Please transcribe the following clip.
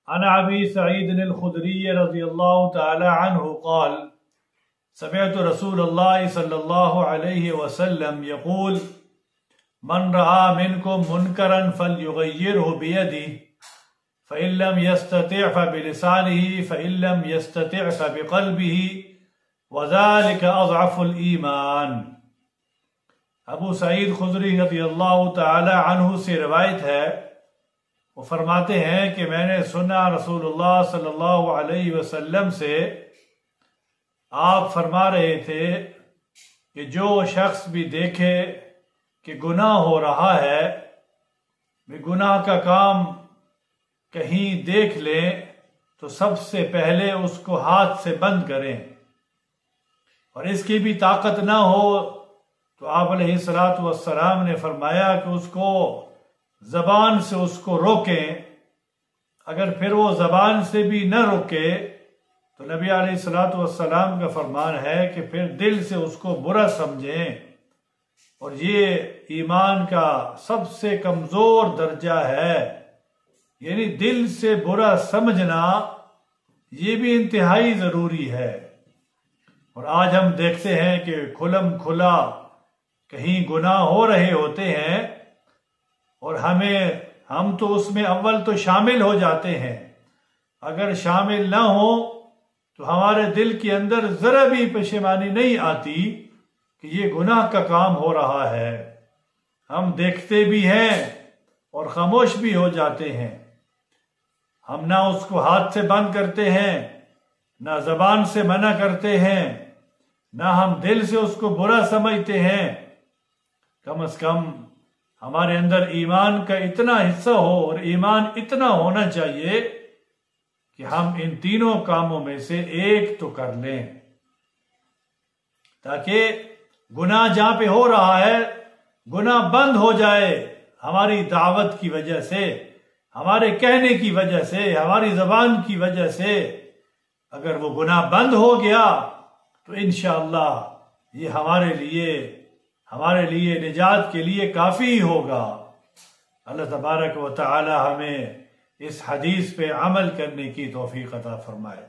عن ابي سعيد الخدري رضي الله تعالى عنه قال سمعت رسول الله صلى الله عليه وسلم يقول من رأى منكم منكرا فليغيره بيده فإن لم يستطع فبلسانه فإن لم يستطع فبقلبه وذلك اضعف الایمان۔ ابو سعید خدری رضی اللہ تعالی عنہ سے روایت ہے، وہ فرماتے ہیں کہ میں نے سنا رسول اللہ صلی اللہ علیہ وسلم سے، آپ فرما رہے تھے کہ جو شخص بھی دیکھے کہ گناہ ہو رہا ہے، گناہ کا کام کہیں دیکھ لیں تو سب سے پہلے اس کو ہاتھ سے بند کریں، اور اس کی بھی طاقت نہ ہو تو آپ علیہ الصلوۃ والسلام نے فرمایا کہ اس کو زبان سے اس کو روکیں۔ اگر پھر وہ زبان سے بھی نہ روکے تو نبی علیہ الصلوۃ والسلام کا فرمان ہے کہ پھر دل سے اس کو برا سمجھیں، اور یہ ایمان کا سب سے کمزور درجہ ہے، یعنی دل سے برا سمجھنا یہ بھی انتہائی ضروری ہے۔ اور آج ہم دیکھتے ہیں کہ کھلم کھلا کہیں گناہ ہو رہے ہوتے ہیں اور ہم تو اس میں اول تو شامل ہو جاتے ہیں، اگر شامل نہ ہو تو ہمارے دل کے اندر ذرا بھی پشیمانی نہیں آتی کہ یہ گناہ کا کام ہو رہا ہے، ہم دیکھتے بھی ہیں اور خاموش بھی ہو جاتے ہیں، ہم نہ اس کو ہاتھ سے بند کرتے ہیں، نہ زبان سے منع کرتے ہیں، نہ ہم دل سے اس کو برا سمجھتے ہیں۔ کم از کم ہمارے اندر ایمان کا اتنا حصہ ہو اور ایمان اتنا ہونا چاہیے کہ ہم ان تینوں کاموں میں سے ایک تو کر لیں، تاکہ گناہ جہاں پہ ہو رہا ہے گناہ بند ہو جائے، ہماری دعوت کی وجہ سے، ہمارے کہنے کی وجہ سے، ہماری زبان کی وجہ سے اگر وہ گناہ بند ہو گیا تو انشاءاللہ یہ ہمارے لیے نجات کے لیے کافی ہوگا۔ اللہ تبارک و تعالی ہمیں اس حدیث پہ عمل کرنے کی توفیق عطا فرمائے۔